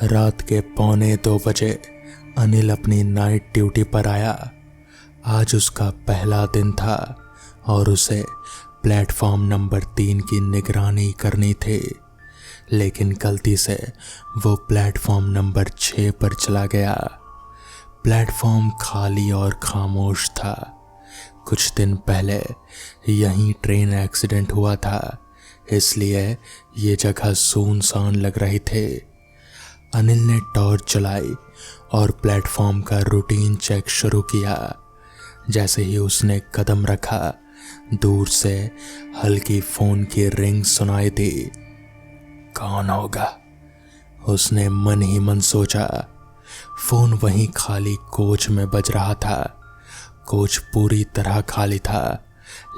रात के 1:45 अनिल अपनी नाइट ड्यूटी पर आया। आज उसका पहला दिन था और उसे प्लेटफॉर्म नंबर 3 की निगरानी करनी थी, लेकिन गलती से वो प्लेटफॉर्म नंबर 6 पर चला गया। प्लेटफॉर्म खाली और खामोश था। कुछ दिन पहले यहीं ट्रेन एक्सीडेंट हुआ था, इसलिए ये जगह सुनसान लग रही थी। अनिल ने टॉर्च जलाई और प्लेटफॉर्म का रूटीन चेक शुरू किया। जैसे ही उसने कदम रखा, दूर से हल्की फोन की रिंग सुनाई दी। कौन होगा, उसने मन ही मन सोचा। फोन वहीं खाली कोच में बज रहा था। कोच पूरी तरह खाली था,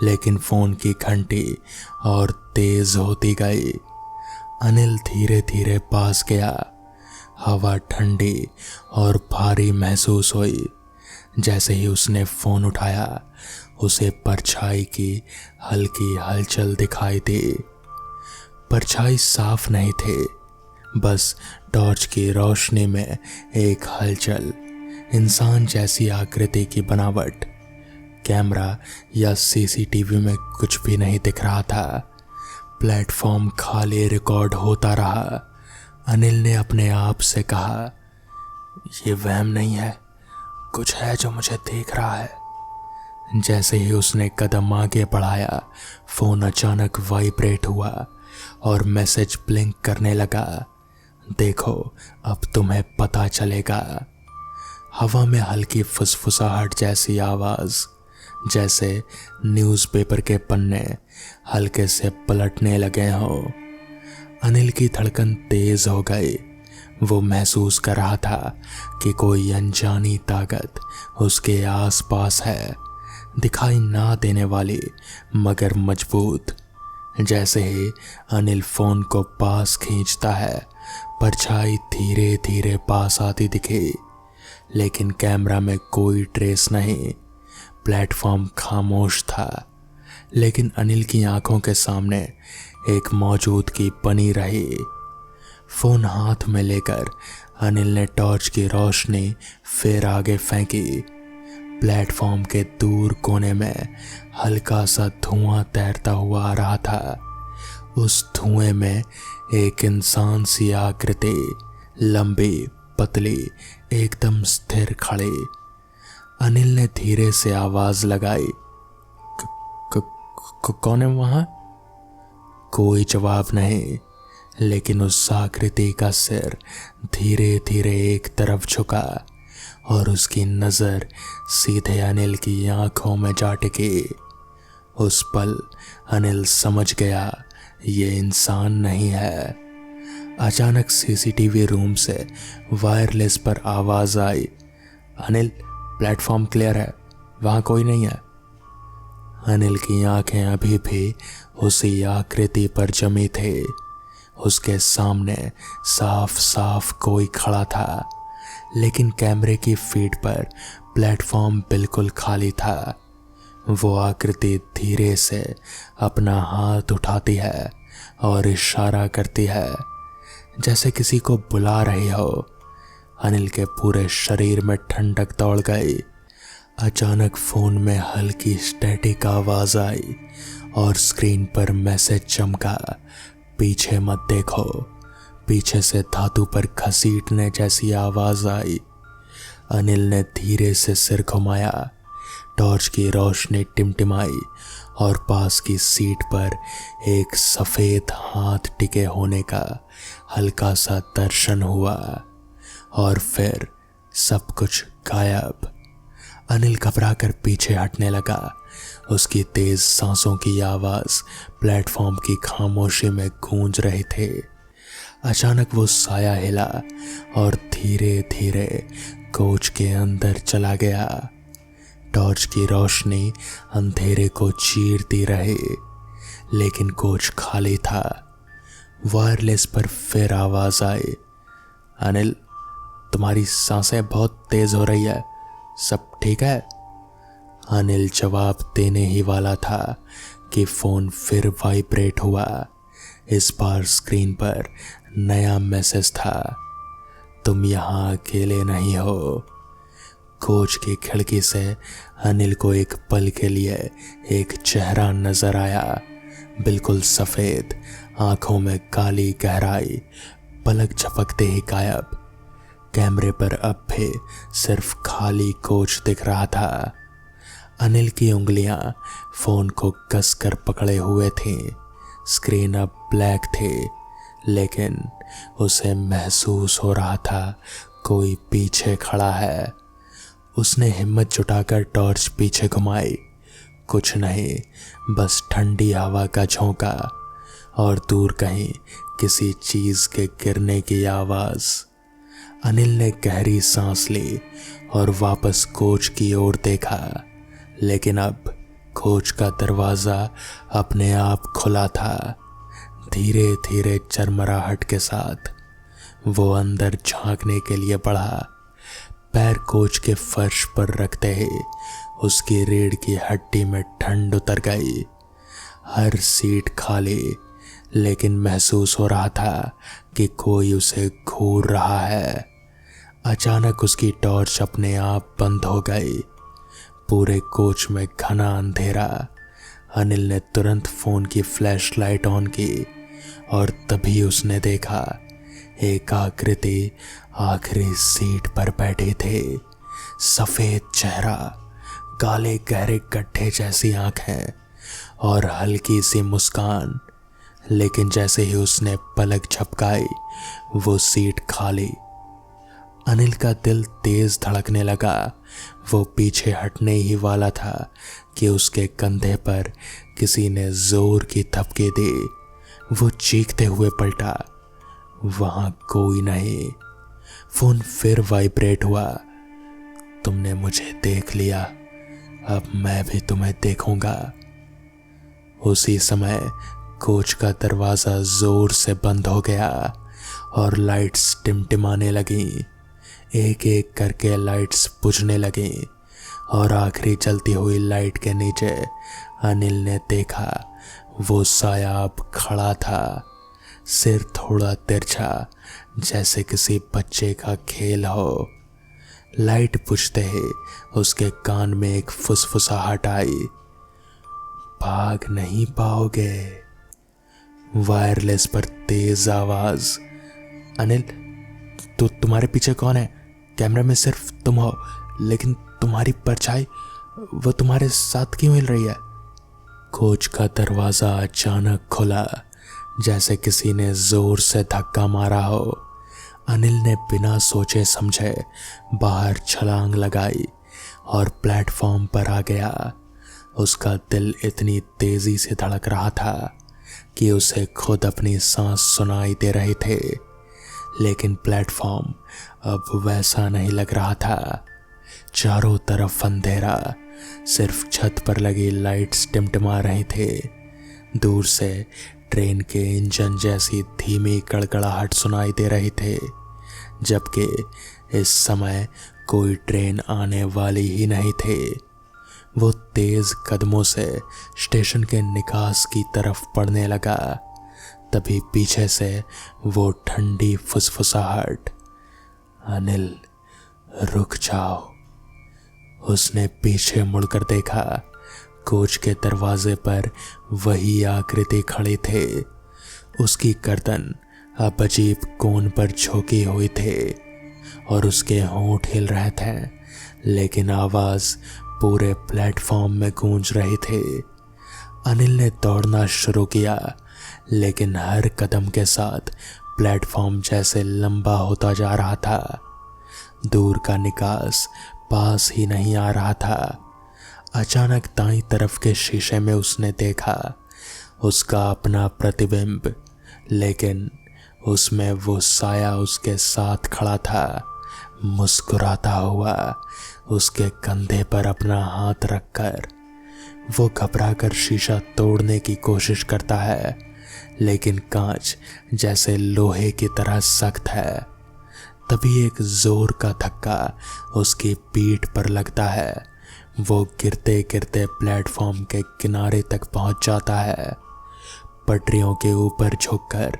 लेकिन फोन की घंटी और तेज होती गई। अनिल धीरे धीरे पास गया। हवा ठंडी और भारी महसूस हुई। जैसे ही उसने फोन उठाया, उसे परछाई की हल्की हलचल दिखाई दी। परछाई साफ नहीं थी, बस टॉर्च की रोशनी में एक हलचल, इंसान जैसी आकृति की बनावट। कैमरा या सीसीटीवी में कुछ भी नहीं दिख रहा था। प्लेटफॉर्म खाली रिकॉर्ड होता रहा। अनिल ने अपने आप से कहा, ये वहम नहीं है, कुछ है जो मुझे देख रहा है। जैसे ही उसने कदम आगे बढ़ाया, फोन अचानक वाइब्रेट हुआ और मैसेज ब्लिंक करने लगा। देखो, अब तुम्हें पता चलेगा। हवा में हल्की फुसफुसाहट जैसी आवाज, जैसे न्यूज़पेपर के पन्ने हल्के से पलटने लगे हों। अनिल की धड़कन तेज हो गई। वो महसूस कर रहा था कि कोई अनजानी ताकत उसके आसपास है, दिखाई ना देने वाली मगर मजबूत। जैसे ही अनिल फोन को पास खींचता है, परछाई धीरे धीरे पास आती दिखी, लेकिन कैमरा में कोई ट्रेस नहीं। प्लेटफॉर्म खामोश था, लेकिन अनिल की आंखों के सामने एक मौजूदगी बनी रही। फोन हाथ में लेकर अनिल ने टॉर्च की रोशनी फिर आगे फेंकी। प्लेटफॉर्म के दूर कोने में हल्का सा धुआं तैरता हुआ आ रहा था। उस धुएं में एक इंसान सी आकृति, लंबी पतली, एकदम स्थिर खड़ी। अनिल ने धीरे से आवाज लगाई, कौन है वहां? कोई जवाब नहीं, लेकिन उस आकृति का सिर धीरे धीरे एक तरफ झुका और उसकी नजर सीधे अनिल की आंखों में जा टिकी। उस पल अनिल समझ गया, ये इंसान नहीं है। अचानक सीसीटीवी रूम से वायरलेस पर आवाज आई, अनिल, प्लेटफॉर्म क्लियर है, वहां कोई नहीं है। अनिल की आंखें अभी भी उसी आकृति पर जमी थी। उसके सामने साफ साफ कोई खड़ा था, लेकिन कैमरे की फीड पर प्लेटफॉर्म बिल्कुल खाली था। वो आकृति धीरे से अपना हाथ उठाती है और इशारा करती है, जैसे किसी को बुला रही हो। अनिल के पूरे शरीर में ठंडक दौड़ गई। अचानक फोन में हल्की स्टैटिक आवाज आई और स्क्रीन पर मैसेज चमका, पीछे मत देखो। पीछे से धातु पर घसीटने जैसी आवाज आई। अनिल ने धीरे से सिर घुमाया। टॉर्च की रोशनी टिमटिमाई और पास की सीट पर एक सफेद हाथ टिके होने का हल्का सा दर्शन हुआ, और फिर सब कुछ गायब। अनिल घबराकर पीछे हटने लगा। उसकी तेज सांसों की आवाज प्लेटफॉर्म की खामोशी में गूंज रही थी। अचानक वो साया हिला और धीरे धीरे कोच के अंदर चला गया। टॉर्च की रोशनी अंधेरे को चीरती रही, लेकिन कोच खाली था। वायरलेस पर फिर आवाज आई, अनिल, तुम्हारी सांसें बहुत तेज हो रही है, सब ठीक है? अनिल जवाब देने ही वाला था कि फोन फिर वाइब्रेट हुआ। इस बार स्क्रीन पर नया मैसेज था, तुम यहाँ अकेले नहीं हो। कोच की खिड़की से अनिल को एक पल के लिए एक चेहरा नजर आया, बिल्कुल सफेद, आंखों में काली गहराई, पलक झपकते ही गायब। कैमरे पर अब भी सिर्फ खाली कोच दिख रहा था। अनिल की उंगलियां फोन को कसकर पकड़े हुए थीं। स्क्रीन अब ब्लैक थी, लेकिन उसे महसूस हो रहा था कोई पीछे खड़ा है। उसने हिम्मत जुटाकर टॉर्च पीछे घुमाई। कुछ नहीं, बस ठंडी हवा का झोंका और दूर कहीं किसी चीज के गिरने की आवाज। अनिल ने गहरी सांस ली और वापस कोच की ओर देखा, लेकिन अब कोच का दरवाजा अपने आप खुला था। धीरे धीरे चरमराहट के साथ वो अंदर झांकने के लिए बढ़ा। पैर कोच के फर्श पर रखते ही उसकी रीढ़ की हड्डी में ठंड उतर गई। हर सीट खाली, लेकिन महसूस हो रहा था कि कोई उसे घूर रहा है। अचानक उसकी टॉर्च अपने आप बंद हो गई। पूरे कोच में घना अंधेरा। अनिल ने तुरंत फोन की फ्लैशलाइट ऑन की और तभी उसने देखा एक आकृति आखिरी सीट पर बैठी थी। सफेद चेहरा, काले गहरे गड्ढे जैसी आंखें और हल्की सी मुस्कान। लेकिन जैसे ही उसने पलक झपकाई, वो सीट खाली। अनिल का दिल तेज धड़कने लगा। वो पीछे हटने ही वाला था कि उसके कंधे पर किसी ने जोर की थपकी दी। वो चीखते हुए पलटा। वहां कोई नहीं। फोन फिर वाइब्रेट हुआ। तुमने मुझे देख लिया, अब मैं भी तुम्हें देखूंगा। उसी समय कोच का दरवाजा जोर से बंद हो गया और लाइट्स टिमटिमाने लगीं। एक एक करके लाइट्स बुझने लगीं और आखिरी जलती हुई लाइट के नीचे अनिल ने देखा वो साया अब खड़ा था। सिर थोड़ा तिरछा, जैसे किसी बच्चे का खेल हो। लाइट बुझते ही उसके कान में एक फुसफुसाहट आई। भाग नहीं पाओगे। वायरलेस पर तेज आवाज। अनिल, तुम्हारे पीछे कौन है? कैमरे में सिर्फ तुम हो, लेकिन तुम्हारी परछाई वो तुम्हारे साथ क्यों हिल रही है? कोच का दरवाजा अचानक खुला, जैसे किसी ने जोर से धक्का मारा हो। अनिल ने बिना सोचे समझे बाहर छलांग लगाई और प्लेटफॉर्म पर आ गया। उसका दिल इतनी तेजी से धड़क रहा था कि उसे खुद अपनी सांस सुनाई दे रहे थे। लेकिन प्लेटफॉर्म अब वैसा नहीं लग रहा था। चारों तरफ अंधेरा, सिर्फ छत पर लगी लाइट्स टिमटिमा रही थे। दूर से ट्रेन के इंजन जैसी धीमी कड़कड़ाहट सुनाई दे रही थे, जबकि इस समय कोई ट्रेन आने वाली ही नहीं थी। वो तेज कदमों से स्टेशन के निकास की तरफ बढ़ने लगा। तभी पीछे से वो ठंडी फुसफुसाहट, अनिल रुक जाओ। उसने पीछे मुड़कर देखा। कोच के दरवाजे पर वही आकृति खड़ी थे। उसकी गर्दन अब अजीब कोण पर झुकी हुई थे और उसके होंठ हिल रहे थे, लेकिन आवाज पूरे प्लेटफॉर्म में गूंज रही थी। अनिल ने दौड़ना शुरू किया, लेकिन हर कदम के साथ प्लेटफॉर्म जैसे लंबा होता जा रहा था। दूर का निकास पास ही नहीं आ रहा था। अचानक दाईं तरफ के शीशे में उसने देखा उसका अपना प्रतिबिंब, लेकिन उसमें वो साया उसके साथ खड़ा था, मुस्कुराता हुआ, उसके कंधे पर अपना हाथ रखकर। वो घबराकर शीशा तोड़ने की कोशिश करता है, लेकिन कांच जैसे लोहे की तरह सख्त है। तभी एक जोर का धक्का उसकी पीठ पर लगता है। वो गिरते गिरते प्लेटफॉर्म के किनारे तक पहुंच जाता है। पटरियों के ऊपर झुककर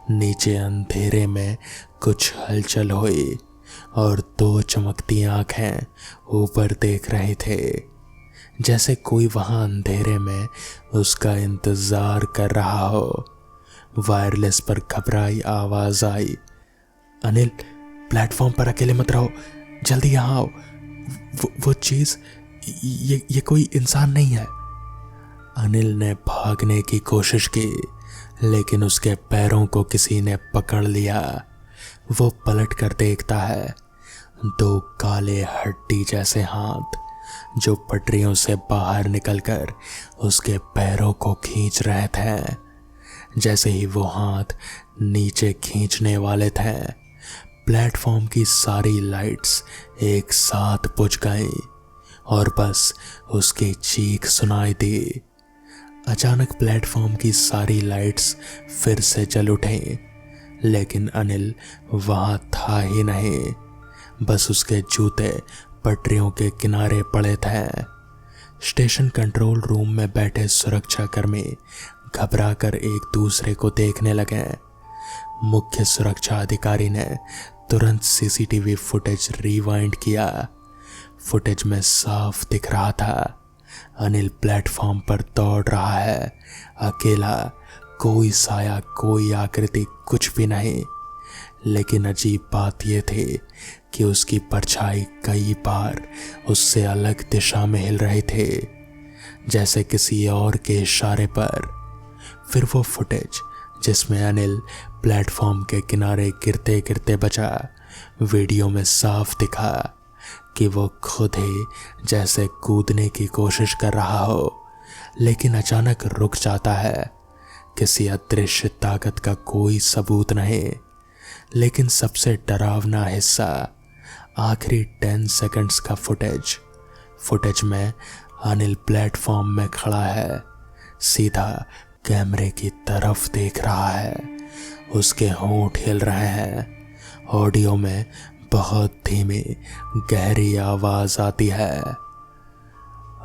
नीचे अंधेरे में कुछ हलचल हुई और दो चमकती आंखें ऊपर देख रहे थे, जैसे कोई वहां अंधेरे में उसका इंतजार कर रहा हो। वायरलेस पर घबराई आवाज आई, अनिल, प्लेटफॉर्म पर अकेले मत रहो, जल्दी यहाँ आओ। वो चीज, ये कोई इंसान नहीं है। अनिल ने भागने की कोशिश की, लेकिन उसके पैरों को किसी ने पकड़ लिया। वो पलट कर देखता है, दो काले हड्डी जैसे हाथ जो पटरियों से बाहर निकलकर उसके पैरों को खींच रहे थे। जैसे ही वो हाथ नीचे खींचने वाले थे, प्लेटफॉर्म की सारी लाइट्स एक साथ बुझ गईं और बस उसकी चीख सुनाई दी। अचानक प्लेटफॉर्म की सारी लाइट्स फिर से जल उठीं, लेकिन अनिल वहां था ही नहीं। बस उसके जूते पटरियों के किनारे पड़े थे। स्टेशन कंट्रोल रूम में बैठे सुरक्षाकर्मी घबराकर एक दूसरे को देखने लगे। मुख्य सुरक्षा अधिकारी ने तुरंत सीसीटीवी फुटेज रिवाइंड किया। फुटेज में साफ दिख रहा था, अनिल प्लेटफॉर्म पर दौड़ रहा है, अकेला, कोई साया, कोई आकृति, कुछ भी नहीं। लेकिन अजीब बात यह थी कि उसकी परछाई कई बार उससे अलग दिशा में हिल रही थी, जैसे किसी और के इशारे पर। फिर वो फुटेज जिसमें अनिल प्लेटफॉर्म के किनारे गिरते गिरते बचा, वीडियो में साफ दिखा कि वो खुद ही जैसे कूदने की कोशिश कर रहा हो, लेकिन अचानक रुक जाता है। किसी अदृश्य ताकत का कोई सबूत नहीं। लेकिन सबसे डरावना हिस्सा आखिरी 10 सेकंड्स का फुटेज में अनिल प्लेटफॉर्म में खड़ा है, सीधा कैमरे की तरफ देख रहा है। उसके होंठ हिल रहे हैं। ऑडियो में बहुत धीमी गहरी आवाज आती है,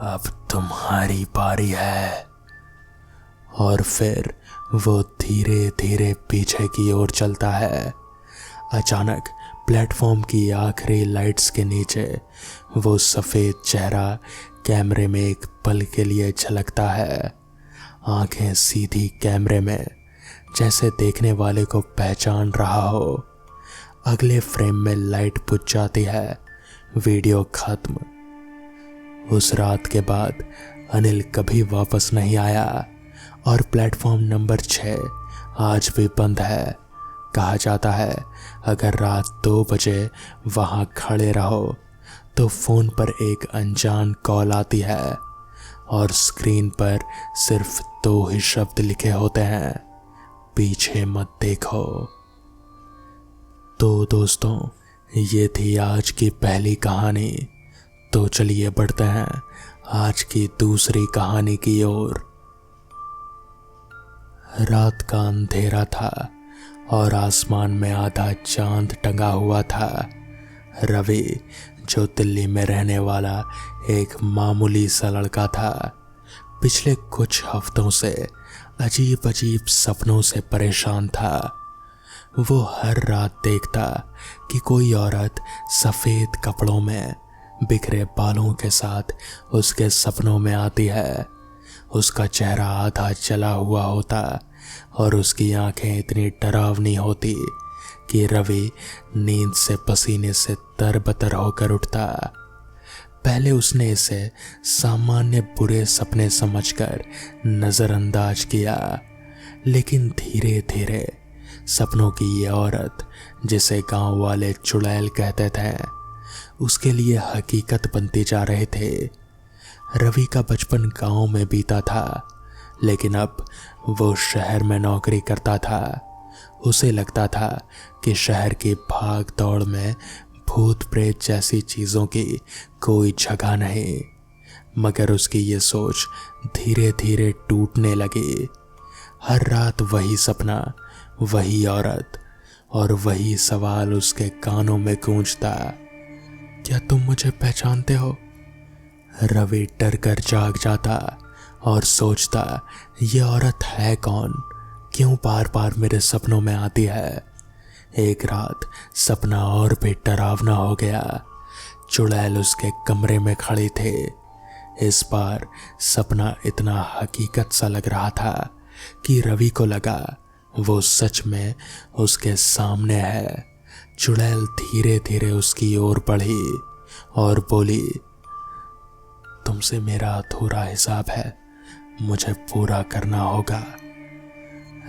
अब तुम्हारी बारी है। और फिर वो धीरे धीरे पीछे की ओर चलता है। अचानक प्लेटफॉर्म की आखिरी लाइट्स के नीचे वो सफेद चेहरा कैमरे में एक पल के लिए झलकता है। आंखें सीधी कैमरे में, जैसे देखने वाले को पहचान रहा हो। अगले फ्रेम में लाइट बुझ जाती है, वीडियो खत्म। उस रात के बाद अनिल कभी वापस नहीं आया और प्लेटफॉर्म नंबर 6 आज भी बंद है। कहा जाता है अगर रात 2 बजे वहां खड़े रहो तो फोन पर एक अनजान कॉल आती है और स्क्रीन पर सिर्फ 2 ही शब्द लिखे होते हैं, पीछे मत देखो। तो दोस्तों, ये थी आज की पहली कहानी। तो चलिए बढ़ते हैं आज की दूसरी कहानी की ओर। रात का अंधेरा था और आसमान में आधा चांद टंगा हुआ था। रवि, जो दिल्ली में रहने वाला एक मामूली सा लड़का था, पिछले कुछ हफ्तों से अजीब अजीब सपनों से परेशान था। वो हर रात देखता कि कोई औरत सफ़ेद कपड़ों में बिखरे बालों के साथ उसके सपनों में आती है। उसका चेहरा आधा जला हुआ होता और उसकी आंखें इतनी डरावनी होती कि रवि नींद से पसीने से तरबतर होकर उठता। पहले उसने इसे सामान्य बुरे सपने समझकर नज़रअंदाज किया, लेकिन धीरे धीरे सपनों की ये औरत, जिसे गांव वाले चुड़ैल कहते थे, उसके लिए हकीकत बनती जा रहे थे। रवि का बचपन गांव में बीता था, लेकिन अब वो शहर में नौकरी करता था। उसे लगता था कि शहर की भाग दौड़ में भूत प्रेत जैसी चीज़ों की कोई जगह नहीं। मगर उसकी ये सोच धीरे धीरे टूटने लगी। हर रात वही सपना, वही औरत और वही सवाल उसके कानों में गूंजता, क्या तुम मुझे पहचानते हो? रवि डर कर जाग जाता और सोचता, ये औरत है कौन? क्यों बार बार मेरे सपनों में आती है। एक रात सपना और भी डरावना हो गया। चुड़ैल उसके कमरे में खड़ी थे। इस बार सपना इतना हकीकत सा लग रहा था कि रवि को लगा वो सच में उसके सामने है। चुड़ैल धीरे धीरे उसकी ओर बढ़ी और बोली, तुमसे मेरा अधूरा हिसाब है, मुझे पूरा करना होगा।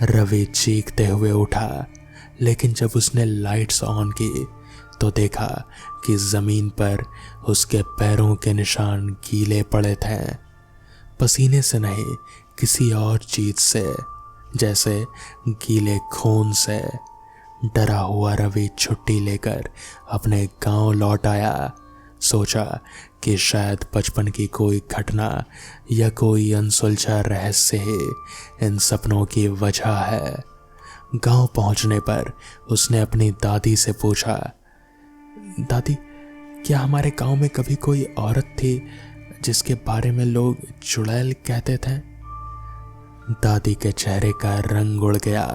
रवि चीखते हुए उठा, लेकिन जब उसने लाइट्स ऑन की तो देखा कि जमीन पर उसके पैरों के निशान गीले पड़े थे। पसीने से नहीं, किसी और चीज से, जैसे गीले खून से। डरा हुआ रवि छुट्टी लेकर अपने गांव लौट आया। सोचा कि शायद बचपन की कोई घटना या कोई अनसुलझा रहस्य ही इन सपनों की वजह है। गांव पहुंचने पर उसने अपनी दादी से पूछा, दादी, क्या हमारे गांव में कभी कोई औरत थी जिसके बारे में लोग चुड़ैल कहते थे? दादी के चेहरे का रंग उड़ गया।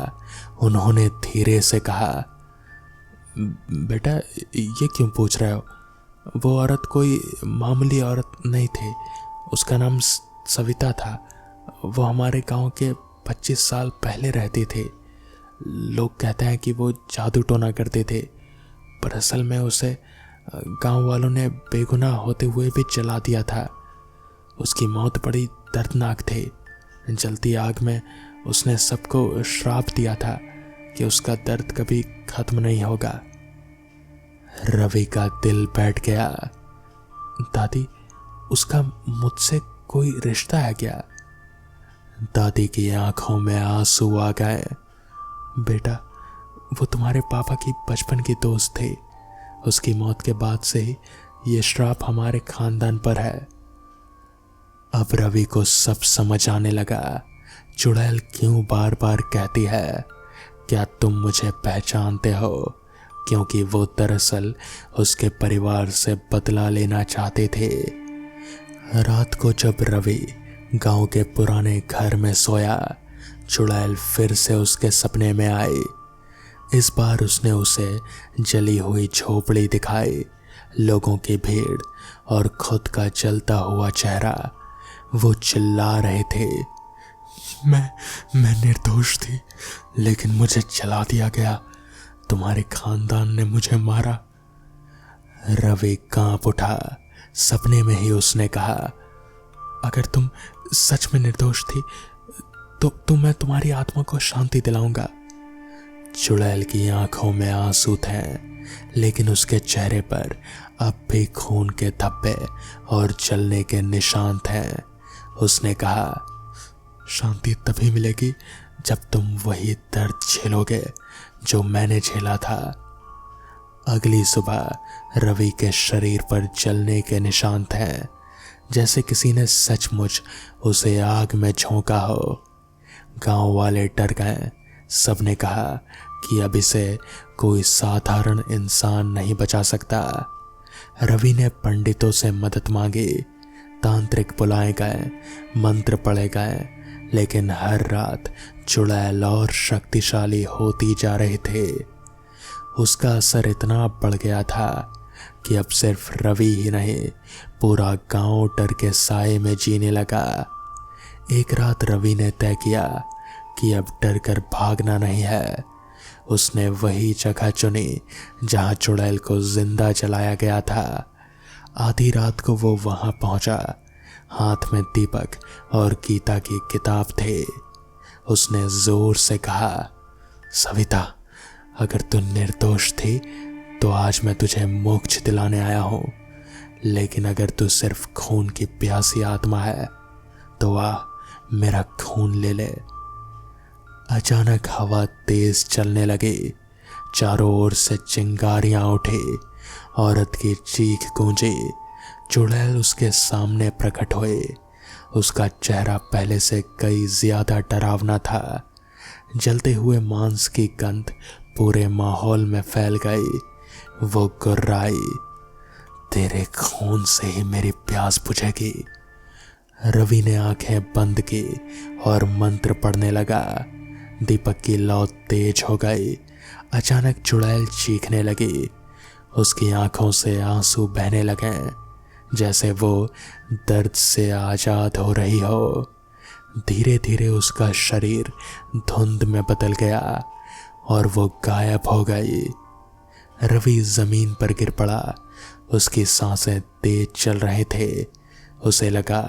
उन्होंने धीरे से कहा, बेटा, ये क्यों पूछ रहे हो? वो औरत कोई मामूली औरत नहीं थी। उसका नाम सविता था। वो हमारे गांव के 25 साल पहले रहती थी। लोग कहते हैं कि वो जादू टोना करते थे, पर असल में उसे गांव वालों ने बेगुनाह होते हुए भी जला दिया था। उसकी मौत बड़ी दर्दनाक थी। जलती आग में उसने सबको श्राप दिया था कि उसका दर्द कभी खत्म नहीं होगा। रवि का दिल बैठ गया। दादी, उसका मुझसे कोई रिश्ता है क्या? दादी की आंखों में आंसू आ गए। बेटा, वो तुम्हारे पापा की बचपन की दोस्त थी। उसकी मौत के बाद से ही ये श्राप हमारे खानदान पर है। अब रवि को सब समझ आने लगा। चुड़ैल क्यों बार बार कहती है, क्या तुम मुझे पहचानते हो? क्योंकि वो दरअसल उसके परिवार से बदला लेना चाहते थे। रात को जब रवि गांव के पुराने घर में सोया, चुड़ैल फिर से उसके सपने में आई। इस बार उसने उसे जली हुई झोपड़ी दिखाई, लोगों की भीड़ और खुद का जलता हुआ चेहरा। वो चिल्ला रहे थे, मैं निर्दोष थी, लेकिन मुझे जला दिया गया। तुम्हारे खानदान ने मुझे मारा। रवि कांप उठा। सपने में ही उसने कहा, अगर तुम सच में निर्दोष थी तो मैं तुम्हारी आत्मा को शांति दिलाऊंगा। चुड़ैल की आंखों में आंसू थे, लेकिन उसके चेहरे पर अब भी खून के धब्बे और जलने के निशान थे। उसने कहा, शांति तभी मिलेगी जब तुम वही दर्द झेलोगे जो मैंने झेला था। अगली सुबह रवि के शरीर पर जलने के निशान थे, जैसे किसी ने सचमुच उसे आग में झोंका हो। गांव वाले डर गए। सबने कहा कि अब इसे कोई साधारण इंसान नहीं बचा सकता। रवि ने पंडितों से मदद मांगी, तांत्रिक बुलाए गए, मंत्र पढ़े गए, लेकिन हर रात चुड़ैल और शक्तिशाली होती जा रहे थे। उसका असर इतना बढ़ गया था कि अब सिर्फ रवि ही नहीं, पूरा गांव डर के साए में जीने लगा। एक रात रवि ने तय किया कि अब डर कर भागना नहीं है। उसने वही जगह चुनी जहां चुड़ैल को जिंदा जलाया गया था। आधी रात को वो वहां पहुंचा। हाथ में दीपक और गीता की किताब थे। उसने जोर से कहा, सविता, अगर तू निर्दोष थी तो आज मैं तुझे मोक्ष दिलाने आया हूं, लेकिन अगर तू सिर्फ खून की प्यासी आत्मा है तो आ, मेरा खून ले ले। अचानक हवा तेज चलने लगी। चारों ओर से चिंगारियां उठी। औरत की चीख गूंजी। चुड़ैल उसके सामने प्रकट हुए। उसका चेहरा पहले से कई ज्यादा डरावना था। जलते हुए मांस की गंध पूरे माहौल में फैल गई। वो गुर्राई, तेरे खून से ही मेरी प्यास बुझेगी। रवि ने आंखें बंद की और मंत्र पढ़ने लगा। दीपक की लौ तेज हो गई। अचानक चुड़ैल चीखने लगी। उसकी आंखों से आंसू बहने लगे, जैसे वो दर्द से आजाद हो रही हो। धीरे धीरे उसका शरीर धुंध में बदल गया और वो गायब हो गई। रवि जमीन पर गिर पड़ा। उसकी सांसें तेज चल रहे थे। उसे लगा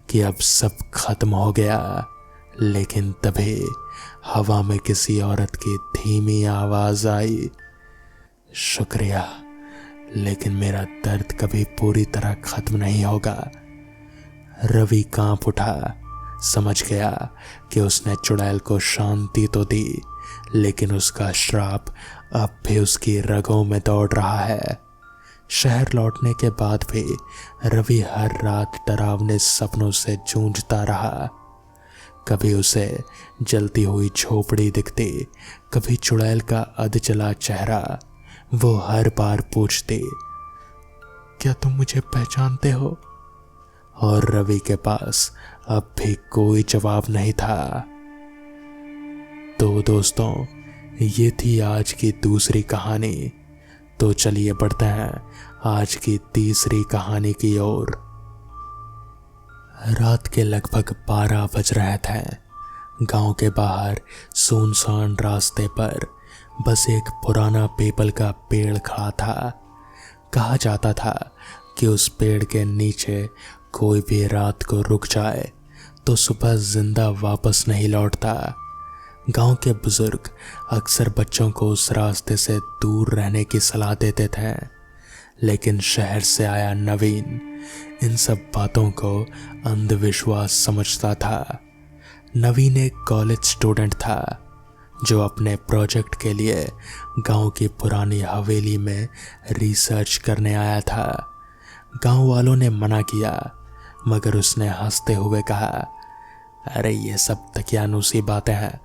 कि अब सब खत्म हो गया, लेकिन तभी हवा में किसी औरत की धीमी आवाज आई, शुक्रिया, लेकिन मेरा दर्द कभी पूरी तरह खत्म नहीं होगा। रवि कांप उठा। समझ गया कि उसने चुड़ैल को शांति तो दी, लेकिन उसका श्राप अब भी उसकी रगों में दौड़ रहा है। शहर लौटने के बाद भी रवि हर रात डरावने सपनों से जूझता रहा। कभी उसे जलती हुई झोपड़ी दिखती, कभी चुड़ैल का अधजला चेहरा। वो हर बार पूछती, क्या तुम मुझे पहचानते हो? और रवि के पास अब भी कोई जवाब नहीं था। तो दोस्तों, ये थी आज की दूसरी कहानी। तो चलिए बढ़ते हैं आज की तीसरी कहानी की ओर। रात के लगभग 12 बज रहे थे। गांव के बाहर सुनसान रास्ते पर बस एक पुराना पीपल का पेड़ खड़ा था। कहा जाता था कि उस पेड़ के नीचे कोई भी रात को रुक जाए तो सुबह जिंदा वापस नहीं लौटता। गांव के बुजुर्ग अक्सर बच्चों को उस रास्ते से दूर रहने की सलाह देते थे, लेकिन शहर से आया नवीन इन सब बातों को अंधविश्वास समझता था। नवीन एक कॉलेज स्टूडेंट था जो अपने प्रोजेक्ट के लिए गांव की पुरानी हवेली में रिसर्च करने आया था। गांव वालों ने मना किया, मगर उसने हंसते हुए कहा, अरे ये सब तकियानुसी बातें हैं,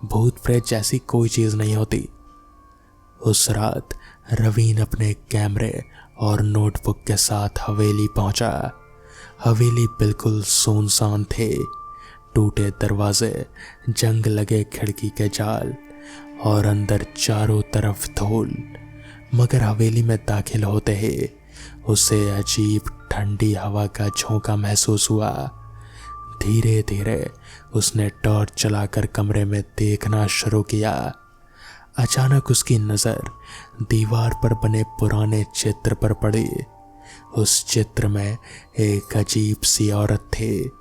भूत प्रेत जैसी कोई चीज नहीं होती। उस रात रवीन अपने कैमरे और नोटबुक के साथ हवेली पहुंचा। हवेली बिल्कुल सुनसान थी। टूटे दरवाजे, जंग लगे खिड़की के जाल और अंदर चारों तरफ धूल। मगर हवेली में दाखिल होते ही उसे अजीब ठंडी हवा का झोंका महसूस हुआ। धीरे धीरे उसने टॉर्च चलाकर कमरे में देखना शुरू किया। अचानक उसकी नजर दीवार पर बने पुराने चित्र पर पड़ी। उस चित्र में एक अजीब सी औरत थी।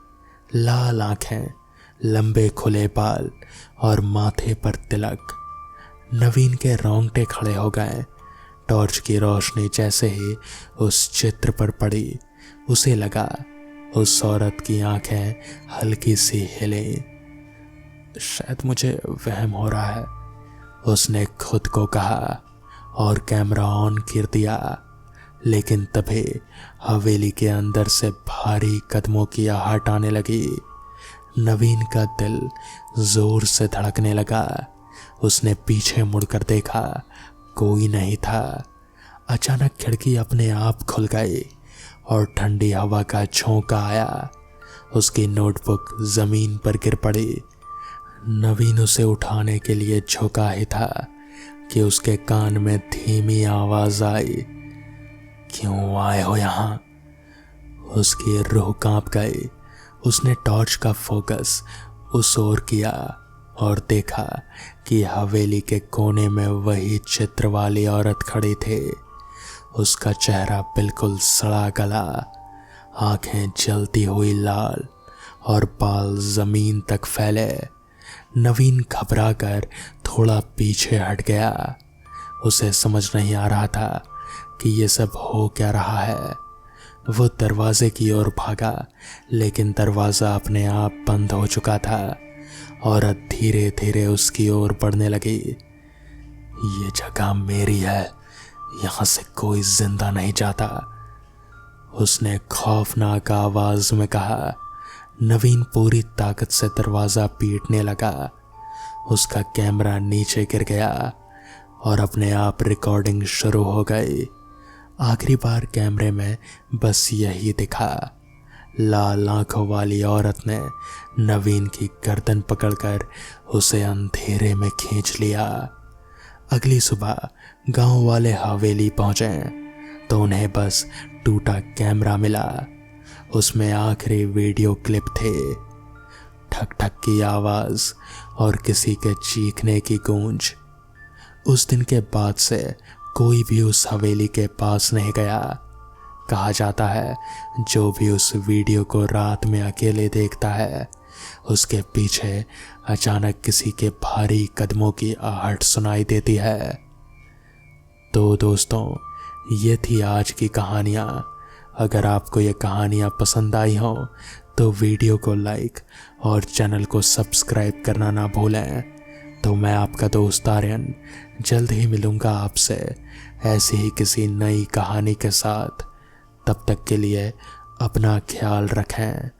लाल आंखें, लंबे खुले बाल और माथे पर तिलक। नवीन के रोंगटे खड़े हो गए। टॉर्च की रोशनी जैसे ही उस चित्र पर पड़ी, उसे लगा उस औरत की आंखें हल्की सी हिले। शायद मुझे वहम हो रहा है, उसने खुद को कहा और कैमरा ऑन कर दिया। लेकिन तभी हवेली के अंदर से भारी कदमों की आहट आने लगी। नवीन का दिल जोर से धड़कने लगा। उसने पीछे मुड़कर देखा, कोई नहीं था। अचानक खिड़की अपने आप खुल गई और ठंडी हवा का झोंका आया। उसकी नोटबुक जमीन पर गिर पड़ी। नवीन उसे उठाने के लिए झुका ही था कि उसके कान में धीमी आवाज आई, क्यों आए हो यहां? उसकी रूह कांप गई। उसने टॉर्च का फोकस उस ओर किया और देखा कि हवेली के कोने में वही चित्र वाली औरत खड़ी थी। उसका चेहरा बिल्कुल सड़ा गला, आंखें जलती हुई लाल और बाल जमीन तक फैले। नवीन घबरा कर थोड़ा पीछे हट गया। उसे समझ नहीं आ रहा था कि ये सब हो क्या रहा है। वो दरवाजे की ओर भागा, लेकिन दरवाज़ा अपने आप बंद हो चुका था। औरत धीरे धीरे उसकी ओर बढ़ने लगी। ये जगह मेरी है, यहाँ से कोई जिंदा नहीं जाता, उसने खौफनाक आवाज में कहा। नवीन पूरी ताकत से दरवाज़ा पीटने लगा। उसका कैमरा नीचे गिर गया और अपने आप रिकॉर्डिंग शुरू हो गई। आखिरी बार कैमरे में बस यही दिखा, लाल आंखों वाली औरत ने नवीन की गर्दन पकड़कर उसे अंधेरे में खींच लिया। अगली सुबह गांव वाले हवेली पहुंचे तो उन्हें बस टूटा कैमरा मिला। उसमें आखिरी वीडियो क्लिप थे। ठक ठक की आवाज और किसी के चीखने की गूंज। उस दिन के बाद से कोई भी उस हवेली के पास नहीं गया। कहा जाता है जो भी उस वीडियो को रात में अकेले देखता है उसके पीछे अचानक किसी के भारी कदमों की आहट सुनाई देती है। तो दोस्तों, ये थी आज की कहानियाँ। अगर आपको ये कहानियाँ पसंद आई हों तो वीडियो को लाइक और चैनल को सब्सक्राइब करना ना भूलें। तो मैं आपका दोस्त आर्यन जल्द ही मिलूँगा आपसे ऐसी ही किसी नई कहानी के साथ। तब तक के लिए अपना ख्याल रखें।